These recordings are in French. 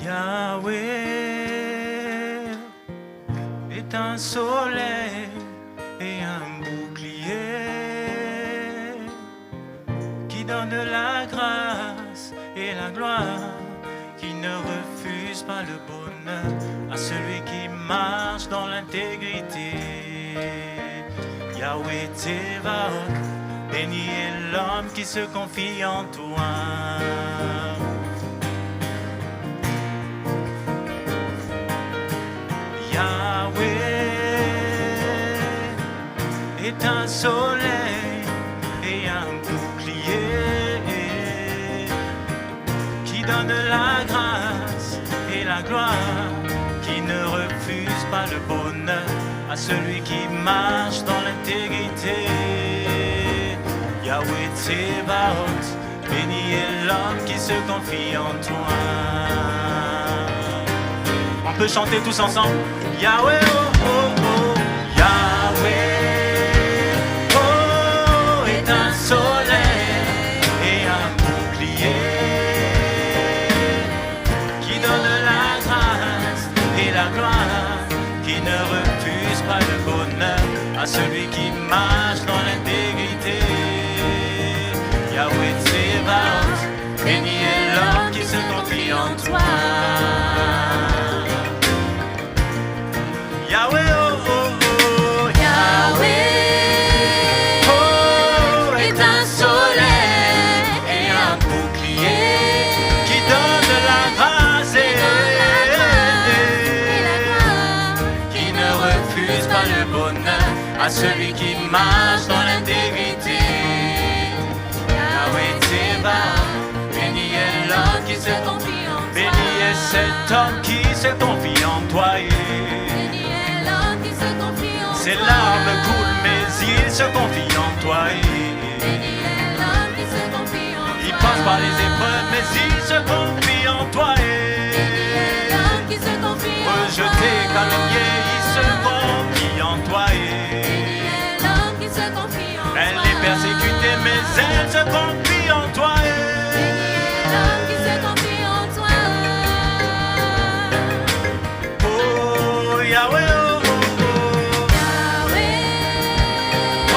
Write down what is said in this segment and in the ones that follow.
Yahweh est un soleil et un bouclier qui donne la grâce et la gloire, qui ne refuse pas le bonheur à celui qui marche dans l'intégrité. Yahweh Tsevaot, béni est l'homme qui se confie en toi. Yahweh est un soleil et un bouclier qui donne la grâce et la gloire, qui ne refuse pas le bonheur à celui qui marche dans l'intégrité. Yahweh Tsevaot, béni est l'homme qui se confie en toi. On peut chanter tous ensemble. Yahweh, oh, oh, oh. Yahweh, oh, est un soleil et un bouclier qui donne la grâce et la gloire, qui ne refuse pas le bonheur à celui qui marche dans l'intégrité. Yahweh Tsevaot, béni est l'homme qui se confie en toi. Yahweh, oh, oh, oh. Yahweh, Oh, est un soleil et un bouclier qui donne la grâce et la gloire, qui ne refuse pas le bonheur à celui qui marche dans l'intégrité. Yahweh Tsevaot, béni est l'homme qui se confie en toi. Béni est cet homme qui se confie en toi. Béni est l'homme qui se confie en toi. Ses larmes coulent mais il se confie en toi. Béni est l'homme qui se confie en toi. Il passe par les épreuves mais il se confie en toi. Béni est l'homme qui se confie en toi. Rejeté, calomnié, il se confie en toi. Béni est l'homme qui se confie en toi. Elle est persécutée mais elle se confie en toi. Béni est l'homme qui se confie en toi. Oh Yahweh, oh, oh, oh. Yahweh Oh,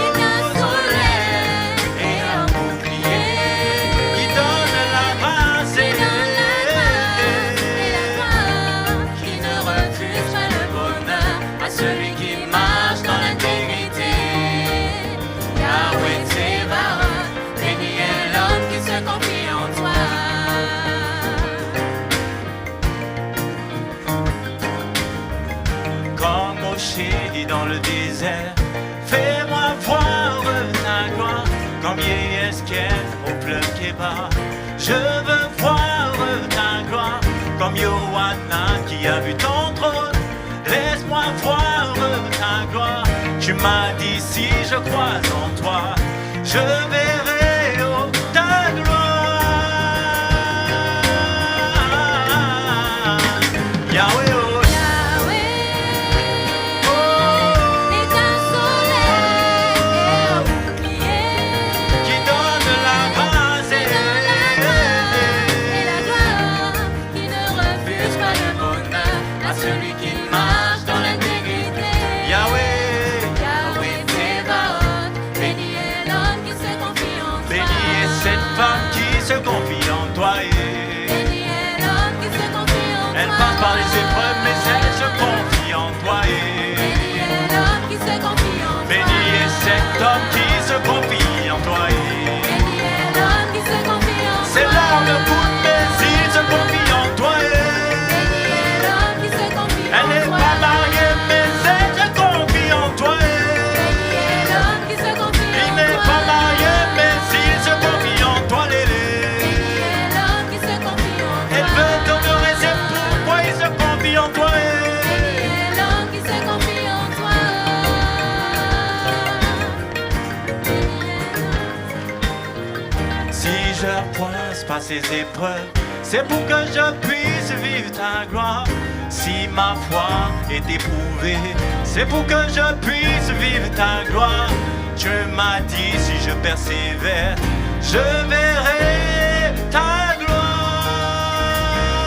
est un soleil et un bouclier qui donne la grâce qui donne la grâce et la gloire, qui ne refuse pas le bonheur à celui qui marche dans l'intégrité. Yahweh Tsevaot, béni est l'homme qui se confie en toi. Comme Moshe dit dans le désert, fais-moi voir ta gloire, comme Yeskel au fleuve Kébar. Je veux voir ta gloire, comme Yohanan qui a vu ton trône. Laisse-moi voir ta gloire. Tu m'as dit si je crois en toi, je verrai oh, ta gloire. Yahweh, oh, Yahweh est un soleil et un bouclier qui donne la grâce qui donne la grâce et la gloire, qui ne refuse pas le bonheur à celui qui marche dans l'intégrité. Yahweh, Yahweh Tsevaot, béni est l'homme qui se confie en toi. béni est cette femme qui se confie en toi. Béni est l'homme qui se confie en toi. Elle passe par les épreuves, mais elle se confie en toi. Béni est l'homme qui se confie en toi. Béni est cet homme qui se confie en toi. Béni est l'homme qui se confie en toi. C'est l'homme de toute, mais il se confie en toi. Béni est l'homme qui se confie en toi. Elle n'est pas mariée, mais elle se confie en toi. Béni est l'homme qui se confie Il en n'est toi. pas marié, mais il se confie en toi. Béni est l'homme qui se confie en toi. Elle veut t'honorer, c'est pourquoi il se confie en toi. Béni est l'homme qui se confie en toi. Si je passe par ces épreuves, c'est pour que je puisse vivre ta gloire. Si ma foi est éprouvée, c'est pour que je puisse vivre ta gloire. Tu m'as dit si je persévère, je verrai ta gloire.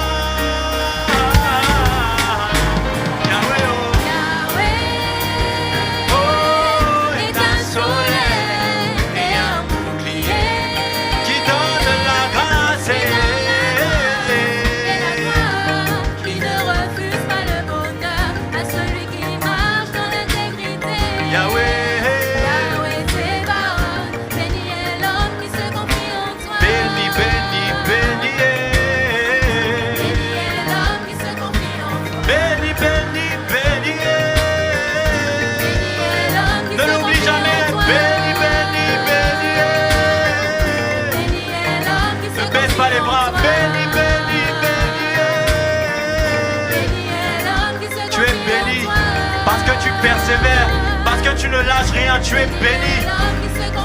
persévères, parce que tu ne lâches rien, tu es béni.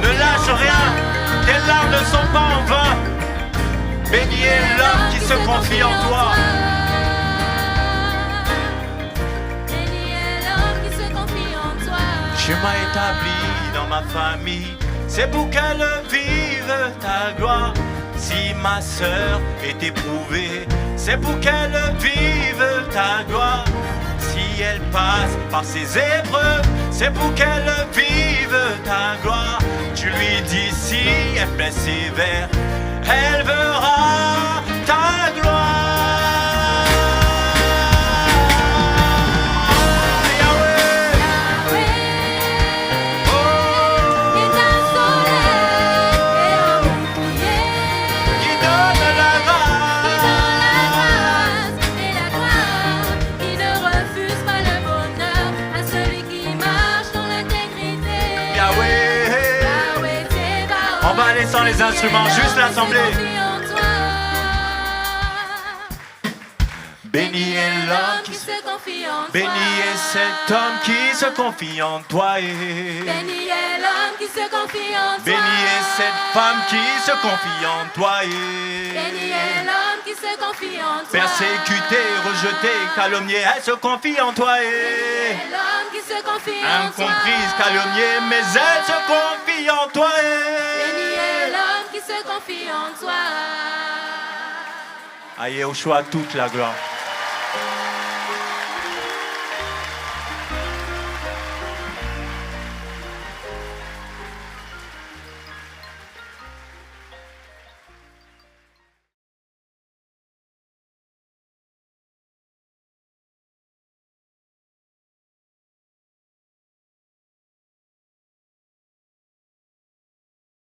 Ne lâche rien, tes larmes ne sont pas en vain. Béni est l'homme qui se confie en toi. Béni est l'homme qui se confie en toi. Tu m'as établi dans ma famille, c'est pour qu'elle vive ta gloire. Si ma sœur est éprouvée, c'est pour qu'elle vive ta gloire. Si elle passe par ses épreuves, c'est pour qu'elle vive ta gloire. Tu lui dis si elle persévère, elle verra ta gloire. Yahweh, Yahweh oh, est un soleil et un bouclier qui donne la qui grâce. donne la grâce et la gloire, qui ne refuse pas le bonheur à celui qui marche dans l'intégrité. Yahweh, Yahweh, tes paroles, on va laisser les instruments, juste l'assemblée. Béni est l'homme qui se confie en toi. Béni est cet homme qui se confie en toi. Béni est l'homme qui se confie en toi. Béni est cette femme qui se confie en toi. Béni est l'homme qui se confie en toi. Persécuté, rejeté, calomnié, elle se confie en toi. Béni est l'homme qui se confie en toi. Incomprise, calomniée, mais elle se confie en toi. Béni est l'homme qui se confie en toi. Aïe, au choix toute la gloire.